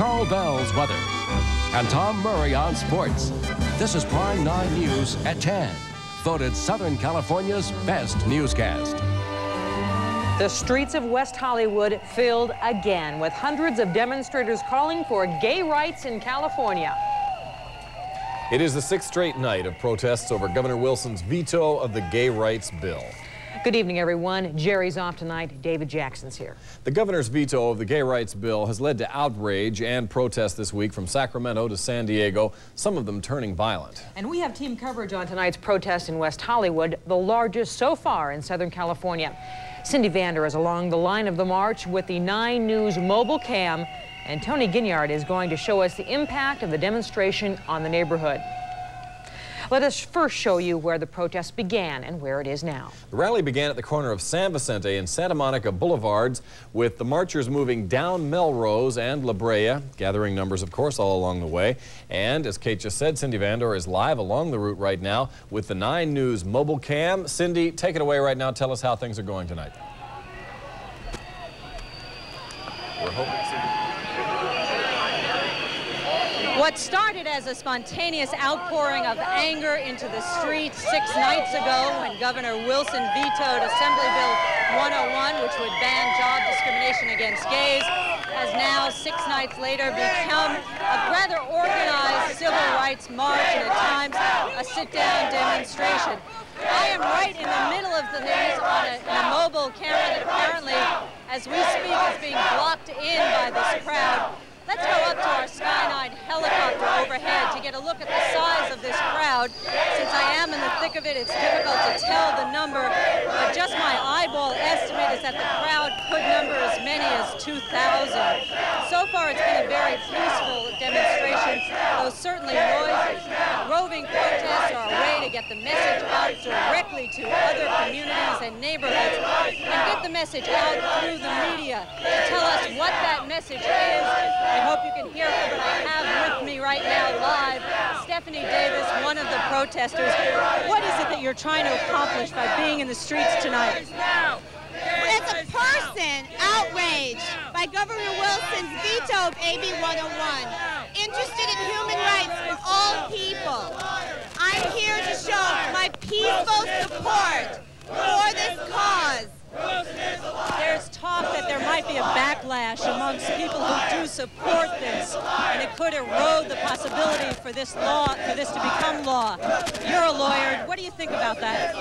Carl Bell's weather, and Tom Murray on sports. This is Prime 9 News at 10, voted Southern California's best newscast. The streets of West Hollywood filled again with hundreds of demonstrators calling for gay rights in California. It is the 6th straight night of protests over Governor Wilson's veto of the gay rights bill. Good evening, everyone. Jerry's off tonight. David Jackson's here. The governor's veto of the gay rights bill has led to outrage and protest this week from Sacramento to San Diego, some of them turning violent. And we have team coverage on tonight's protest in West Hollywood, the largest so far in Southern California. Cindy Vander is along the line of the march with the 9 News mobile cam, and Tony Ginyard is going to show us the impact of the demonstration on the neighborhood. Let us first show you where the protest began and where it is now. The rally began at the corner of San Vicente and Santa Monica Boulevards, with the marchers moving down Melrose and La Brea, gathering numbers, of course, all along the way. And as Kate just said, Cindy Vander is live along the route right now with the 9 News mobile cam. Cindy, take it away right now. Tell us how things are going tonight. We're hoping. What started as a spontaneous outpouring of anger into the streets 6 nights ago when Governor Wilson vetoed Assembly Bill 101, which would ban job discrimination against gays, has now 6 nights later become a rather organized civil rights march and at times a sit-down demonstration. I am right in the middle of the news on a mobile camera that apparently, as we speak, is being blocked in by this crowd. Let's go up to our Sky9 helicopter overhead to get a look at the size of this crowd. Since I am in the thick of it, it's difficult to tell the number, but just my eyeball estimate is that the crowd could number as many as 2,000. So far, it's been a very peaceful demonstration, though certainly noisy. Roving protests are a way to get the message out directly to other communities and neighborhoods and get the message out through the media to tell us what that message is. I hope you can hear her, but I have with me right now live Stephanie Davis, one of the protesters. What is it that you're trying to accomplish by being in the streets tonight? As a person outraged by Governor Wilson's veto of AB 101, interested in human rights for all people, I'm here to show my peaceful support for this cause. There's talk that there might be a backlash amongst people who do support this, and it could erode the possibility for this to become law. You're a lawyer. What do you think about that?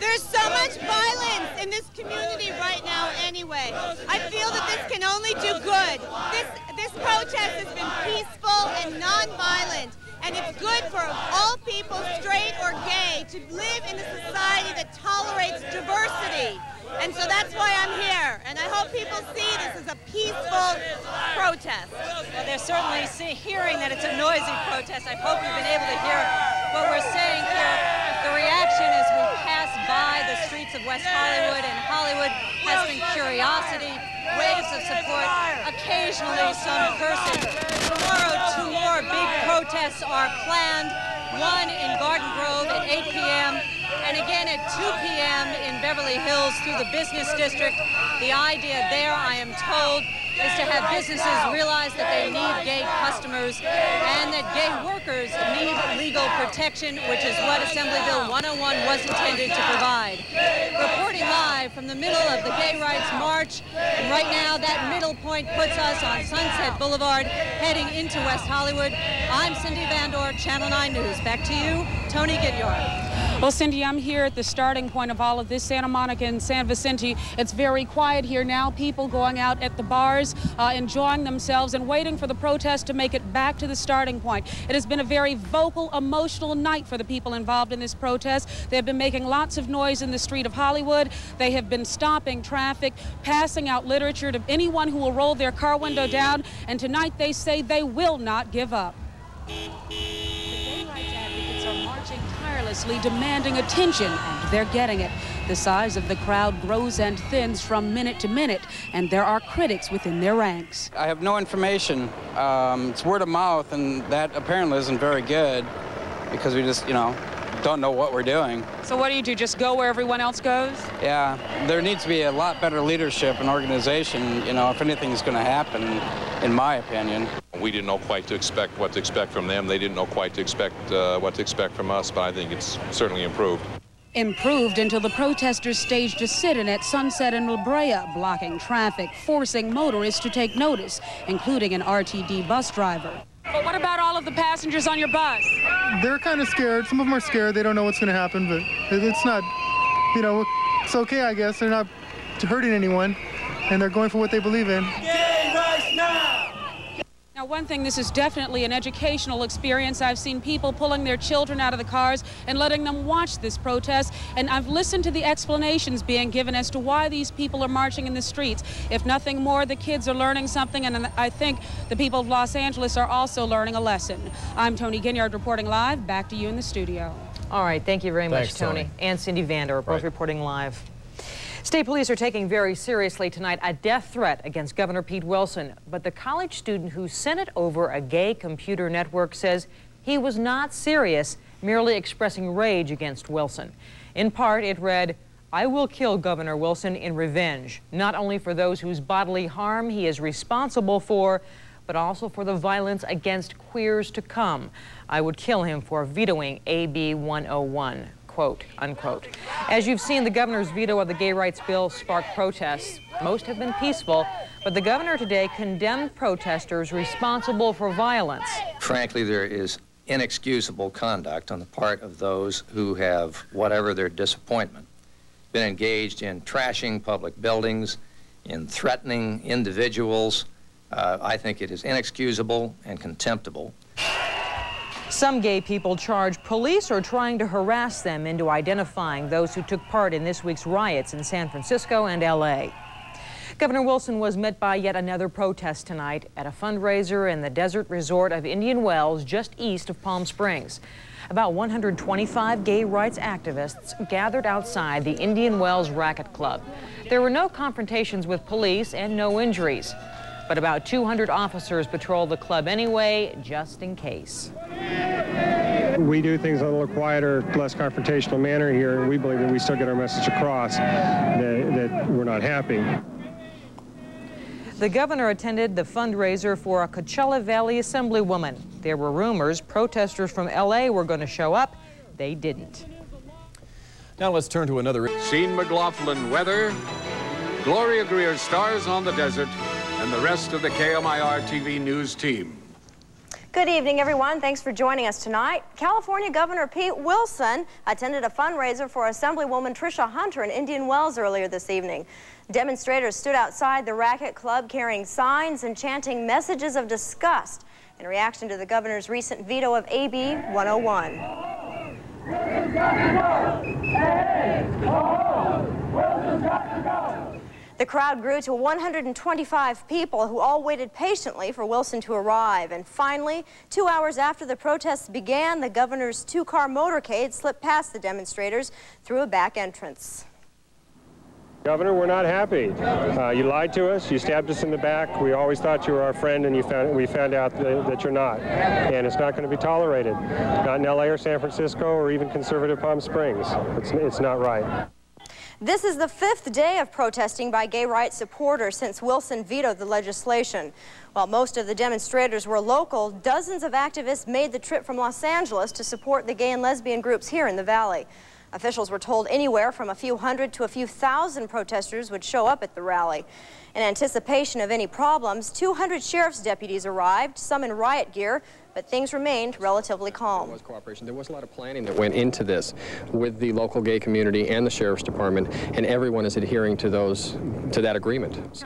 There's so much violence in this community right now anyway. I feel that this can only do good. This protest has been peaceful and non-violent, and it's good for all people, straight or gay, to live in a society that tolerates diversity. And so that's why I'm here, and I hope people see this as a peaceful protest. Well, they're certainly hearing that it's a noisy protest. I hope you've been able to hear what we're saying here. The reaction as we pass by the streets of West Hollywood and Hollywood has been curiosity, waves of support, occasionally some cursing. Tomorrow, 2 more big protests are planned, one in Garden Grove at 8 p.m., and again at 2 p.m. in Beverly Hills through the business district. The idea there, I am told, is to have businesses realize that they need gay customers and that gay workers need legal protection, which is what Assembly Bill 101 was intended to provide. Reporting live from the middle of the Gay Rights March, and right now that middle point puts us on Sunset Boulevard heading into West Hollywood. I'm Cindy Vander, Channel 9 News. Back to you, Tony Ginyard. Well, Cindy, I'm here at the starting point of all of this, Santa Monica and San Vicente. It's very quiet here now. People going out at the bars, enjoying themselves and waiting for the protest to make it back to the starting point. It has been a very vocal, emotional night for the people involved in this protest. They have been making lots of noise in the street of Hollywood. They have been stopping traffic, passing out literature to anyone who will roll their car window down. And tonight they say they will not give up. Marching tirelessly, demanding attention, and they're getting it. The size of the crowd grows and thins from minute to minute, and there are critics within their ranks. I have no information. It's word of mouth, and that apparently isn't very good because we just, don't know what we're doing. So what do? Just go where everyone else goes? Yeah, there needs to be a lot better leadership and organization, if anything is going to happen, in my opinion. We didn't know quite what to expect from them. They didn't know quite what to expect from us, but I think it's certainly improved. Improved until the protesters staged a sit-in at Sunset and La Brea, blocking traffic, forcing motorists to take notice, including an RTD bus driver. But what about all of the passengers on your bus? They're kind of scared. Some of them are scared. They don't know what's going to happen, but it's not, you know, it's okay, I guess. They're not hurting anyone, and they're going for what they believe in. Gay rights now! Now, one thing, this is definitely an educational experience. I've seen people pulling their children out of the cars and letting them watch this protest, and I've listened to the explanations being given as to why these people are marching in the streets. If nothing more, the kids are learning something, and I think the people of Los Angeles are also learning a lesson. I'm Tony Ginyard reporting live. Back to you in the studio. All right, thank you very much, Tony. And Cindy Vander are both reporting live. State police are taking very seriously tonight a death threat against Governor Pete Wilson, but the college student who sent it over a gay computer network says he was not serious, merely expressing rage against Wilson. In part, it read, "I will kill Governor Wilson in revenge, not only for those whose bodily harm he is responsible for, but also for the violence against queers to come. I would kill him for vetoing AB 101. Quote, unquote. As you've seen, the governor's veto of the gay rights bill sparked protests. Most have been peaceful, but the governor today condemned protesters responsible for violence. Frankly, there is inexcusable conduct on the part of those who have, whatever their disappointment, been engaged in trashing public buildings, in threatening individuals. I think it is inexcusable and contemptible. Some gay people charge police are trying to harass them into identifying those who took part in this week's riots in San Francisco and LA. Governor Wilson was met by yet another protest tonight at a fundraiser in the desert resort of Indian Wells just east of Palm Springs. About 125 gay rights activists gathered outside the Indian Wells Racquet Club. There were no confrontations with police and no injuries, but about 200 officers patrolled the club anyway, just in case. We do things in a little quieter, less confrontational manner here, and we believe that we still get our message across that we're not happy. The governor attended the fundraiser for a Coachella Valley Assemblywoman. There were rumors protesters from LA were going to show up. They didn't. Now let's turn to another. Shane McLaughlin weather, Gloria Greer stars on the desert, and the rest of the KMIR TV News team. Good evening, everyone. Thanks for joining us tonight. California Governor Pete Wilson attended a fundraiser for Assemblywoman Tricia Hunter in Indian Wells earlier this evening. Demonstrators stood outside the Racquet Club carrying signs and chanting messages of disgust in reaction to the governor's recent veto of AB 101. Wilson's got to go! Hey! Oh! Wilson's got to go! The crowd grew to 125 people who all waited patiently for Wilson to arrive. And finally, 2 hours after the protests began, the governor's two-car motorcade slipped past the demonstrators through a back entrance. Governor, we're not happy. You lied to us. You stabbed us in the back. We always thought you were our friend, and we found out that you're not. And it's not going to be tolerated. Not in LA or San Francisco or even conservative Palm Springs. It's not right. This is the 5th day of protesting by gay rights supporters since Wilson vetoed the legislation. While most of the demonstrators were local, dozens of activists made the trip from Los Angeles to support the gay and lesbian groups here in the Valley. Officials were told anywhere from a few hundred to a few thousand protesters would show up at the rally. In anticipation of any problems, 200 sheriff's deputies arrived, some in riot gear, but things remained relatively calm. There was cooperation. There was a lot of planning that went into this with the local gay community and the sheriff's department, and everyone is adhering to that agreement.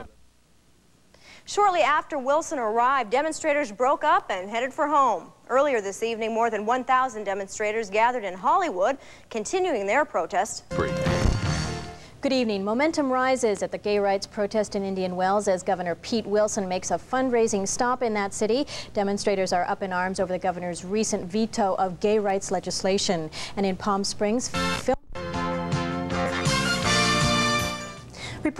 Shortly after Wilson arrived, demonstrators broke up and headed for home. Earlier this evening, more than 1,000 demonstrators gathered in Hollywood, continuing their protest. Good evening. Momentum rises at the gay rights protest in Indian Wells as Governor Pete Wilson makes a fundraising stop in that city. Demonstrators are up in arms over the governor's recent veto of gay rights legislation. And in Palm Springs,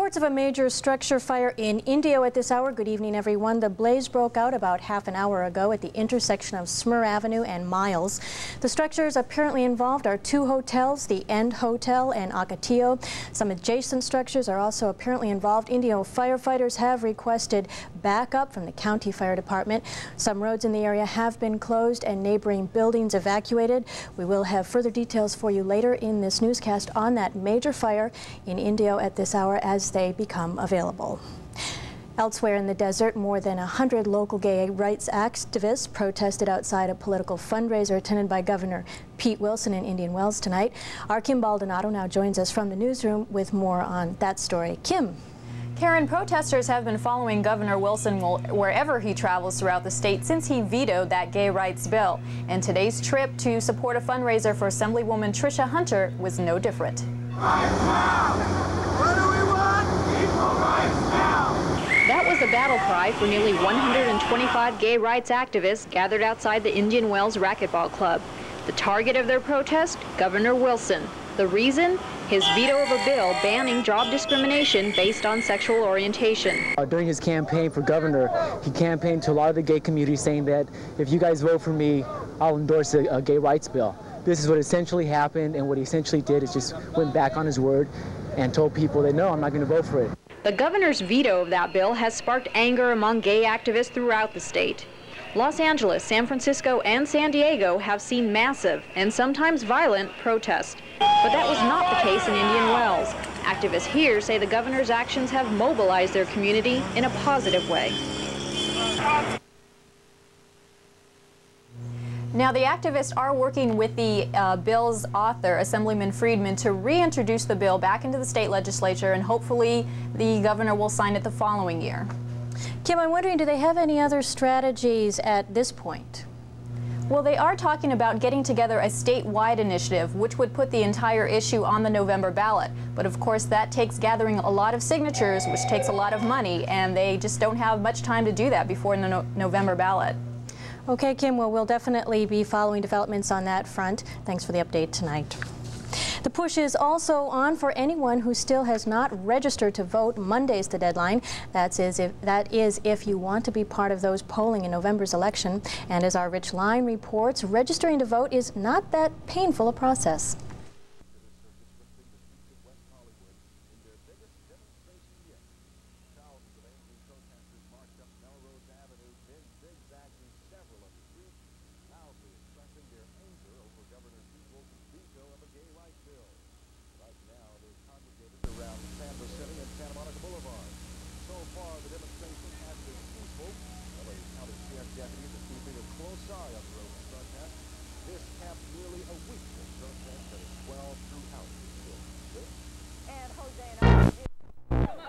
Reports of a major structure fire in Indio at this hour. Good evening, everyone. The blaze broke out about half an hour ago at the intersection of Smyr Avenue and Miles. The structures apparently involved are 2 hotels, the End Hotel and Ocotillo. Some adjacent structures are also apparently involved. Indio firefighters have requested backup from the county fire department. Some roads in the area have been closed and neighboring buildings evacuated. We will have further details for you later in this newscast on that major fire in Indio at this hour as they become available. Elsewhere in the desert, more than 100 local gay rights activists protested outside a political fundraiser attended by Governor Pete Wilson in Indian Wells tonight. Our Kim Baldonado now joins us from the newsroom with more on that story. Kim. Karen, protesters have been following Governor Wilson wherever he travels throughout the state since he vetoed that gay rights bill. And today's trip to support a fundraiser for Assemblywoman Tricia Hunter was no different. What do we want? Equal rights now! That was the battle cry for nearly 125 gay rights activists gathered outside the Indian Wells Racquetball Club. The target of their protest, Governor Wilson. The reason? His veto of a bill banning job discrimination based on sexual orientation. During his campaign for governor, he campaigned to a lot of the gay community saying that if you guys vote for me, I'll endorse a gay rights bill. This is what essentially happened, and what he essentially did is just went back on his word and told people that, no, I'm not going to vote for it. The governor's veto of that bill has sparked anger among gay activists throughout the state. Los Angeles, San Francisco, and San Diego have seen massive and sometimes violent protests. But that was not the case in Indian Wells. Activists here say the governor's actions have mobilized their community in a positive way. Now, the activists are working with the bill's author, Assemblyman Friedman, to reintroduce the bill back into the state legislature, and hopefully the governor will sign it the following year. Kim, I'm wondering, do they have any other strategies at this point? Well, they are talking about getting together a statewide initiative, which would put the entire issue on the November ballot. But of course, that takes gathering a lot of signatures, which takes a lot of money, and they just don't have much time to do that before the November ballot. Okay, Kim, well, we'll definitely be following developments on that front. Thanks for the update tonight. The push is also on for anyone who still has not registered to vote. Monday's the deadline. That is if you want to be part of those polling in November's election. And as our Rich Line reports, registering to vote is not that painful a process.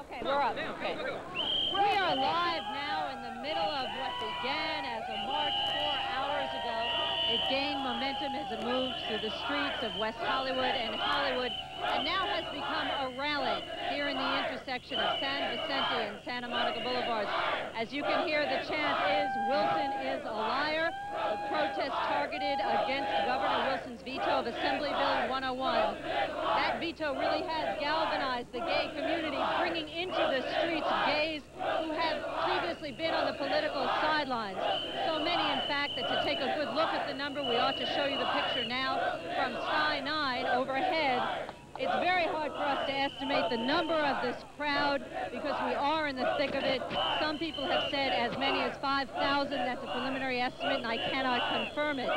Okay, we're up. Okay. We are live now in the middle of what began as a march 4 hours ago. It gained momentum as it moved through the streets of West Hollywood and Hollywood, and now has become a rally here in the intersection of San Vicente and Santa Monica Boulevards. As you can hear, the chant is, "Wilson is a liar." The protest targeted against Governor Wilson's veto of Assembly Bill 101. That veto really has galvanized the gay community, bringing into the streets gays who have previously been on the political sidelines. So many, in fact, that to take a good look at the number, we ought to show you the picture now from Sky 9 overhead. It's very hard for us to estimate the number of this crowd because we are in the thick of it. Some people have said as many as 5,000. That's a preliminary estimate, and I cannot confirm it.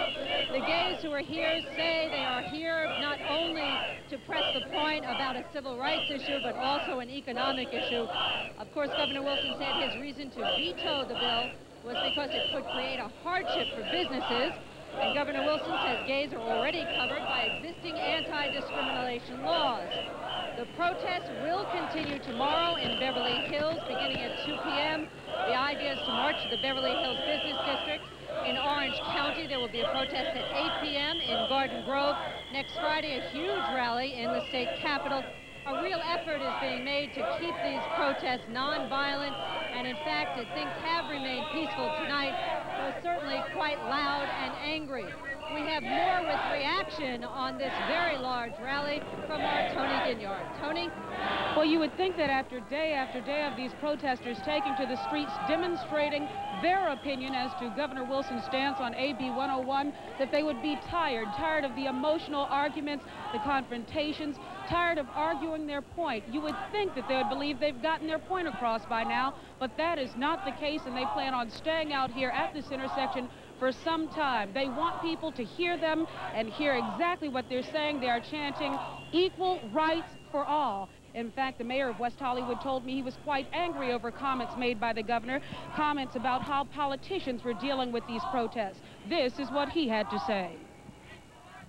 The gays who are here say they are here not only to press the point about a civil rights issue, but also an economic issue. Of course, Governor Wilson said his reason to veto the bill was because it could create a hardship for businesses. And Governor Wilson says gays are already covered by existing anti-discrimination laws. The protest will continue tomorrow in Beverly Hills, beginning at 2 p.m. The idea is to march to the Beverly Hills Business District. In Orange County, there will be a protest at 8 p.m. in Garden Grove. Next Friday, a huge rally in the state capitol. A real effort is being made to keep these protests non-violent, and in fact, things have remained peaceful tonight, though certainly quite loud and angry. We have more with reaction on this very large rally from our Tony Ginyard. Tony? Well, you would think that after day of these protesters taking to the streets, demonstrating their opinion as to Governor Wilson's stance on AB 101, that they would be tired of the emotional arguments, the confrontations, tired of arguing their point. You would think that they would believe they've gotten their point across by now, but that is not the case, and they plan on staying out here at this intersection for some time. They want people to hear them and hear exactly what they're saying. They are chanting equal rights for all. In fact, the mayor of West Hollywood told me he was quite angry over comments made by the governor, comments about how politicians were dealing with these protests. This is what he had to say.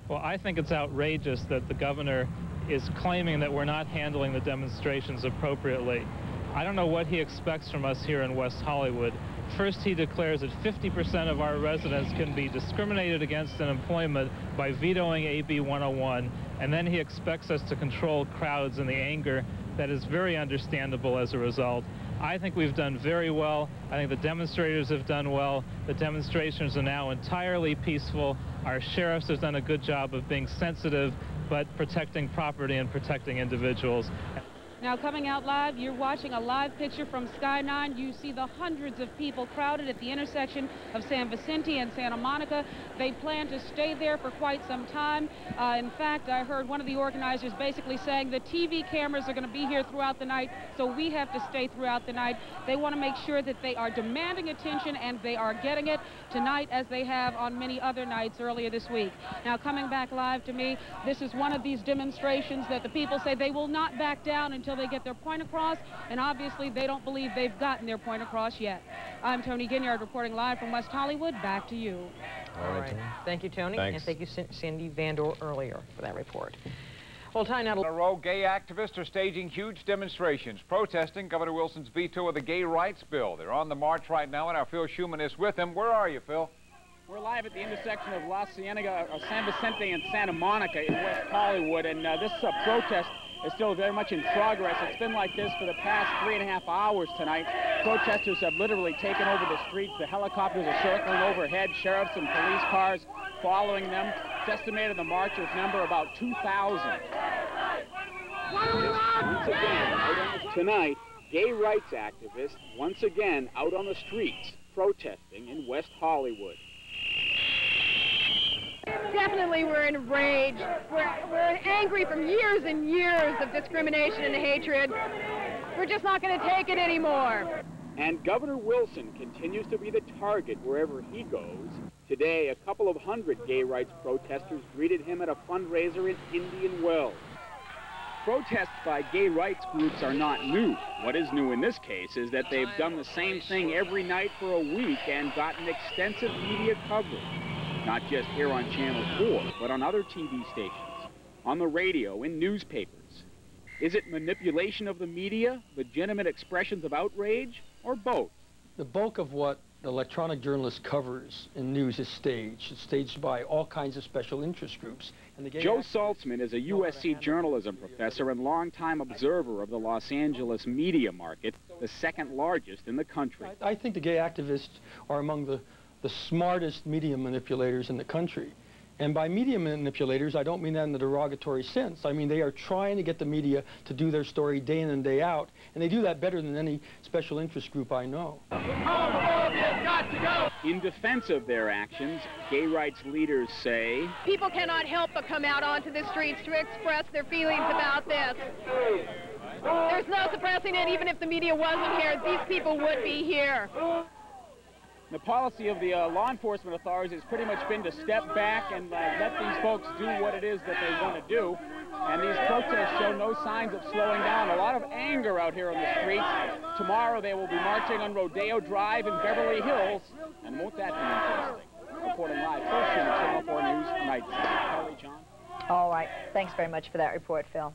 Well, I think it's outrageous that the governor is claiming that we're not handling the demonstrations appropriately. I don't know what he expects from us here in West Hollywood. First, he declares that 50% of our residents can be discriminated against in employment by vetoing AB 101, and then he expects us to control crowds and the anger that is very understandable as a result. I think we've done very well. I think the demonstrators have done well. The demonstrations are now entirely peaceful. Our sheriffs have done a good job of being sensitive, but protecting property and protecting individuals. Now, coming out live, you're watching a live picture from Sky 9. You see the hundreds of people crowded at the intersection of San Vicente and Santa Monica. They plan to stay there for quite some time. In fact, I heard one of the organizers basically saying the TV cameras are going to be here throughout the night, so we have to stay throughout the night. They want to make sure that they are demanding attention, and they are getting it tonight as they have on many other nights earlier this week. Now, coming back live to me, this is one of these demonstrations that the people say they will not back down until they get their point across, and obviously they don't believe they've gotten their point across yet. I'm Tony Ginyard reporting live from West Hollywood. Back to you. All right. Thank you, Tony. Thanks. And thank you, Cindy Vandor, earlier for that report. Well, time now. In a row, gay activists are staging huge demonstrations, protesting Governor Wilson's veto of the gay rights bill. They're on the march right now, and our Phil Schuman is with them. Where are you, Phil? We're live at the intersection of La Cienega, San Vicente, and Santa Monica in West Hollywood, and this protest is still very much in progress. It's been like this for the past 3.5 hours tonight. Protesters have literally taken over the streets. The helicopters are circling overhead, sheriffs and police cars following them. It's estimated the marchers number about 2,000. Once again, tonight, gay rights activists once again out on the streets protesting in West Hollywood. Definitely we're in a rage. We're angry from years and years of discrimination and hatred. We're just not going to take it anymore. And Governor Wilson continues to be the target wherever he goes. Today, a couple of hundred gay rights protesters greeted him at a fundraiser in Indian Wells. Protests by gay rights groups are not new. What is new in this case is that they've done the same thing every night for a week and gotten extensive media coverage. Not just here on Channel 4, but on other TV stations, on the radio, in newspapers. Is it manipulation of the media, legitimate expressions of outrage, or both? The bulk of what the electronic journalist covers in news is staged. It's staged by all kinds of special interest groups. And Joe Saltzman is a USC journalism professor and longtime observer of the Los Angeles media market, the second largest in the country. I think the gay activists are among the smartest media manipulators in the country. And by media manipulators, I don't mean that in the derogatory sense. I mean they are trying to get the media to do their story day in and day out, and they do that better than any special interest group I know. In defense of their actions, gay rights leaders say, people cannot help but come out onto the streets to express their feelings about this. There's no suppressing it. Even if the media wasn't here, these people would be here. The policy of the law enforcement authorities has pretty much been to step back and let these folks do what it is that they want to do. And these protests show no signs of slowing down. A lot of anger out here on the streets. Tomorrow they will be marching on Rodeo Drive in Beverly Hills. And won't that be interesting? Reporting live, Phil Schuman, Channel 4 News, tonight. Kelly, John. All right. Thanks very much for that report, Phil.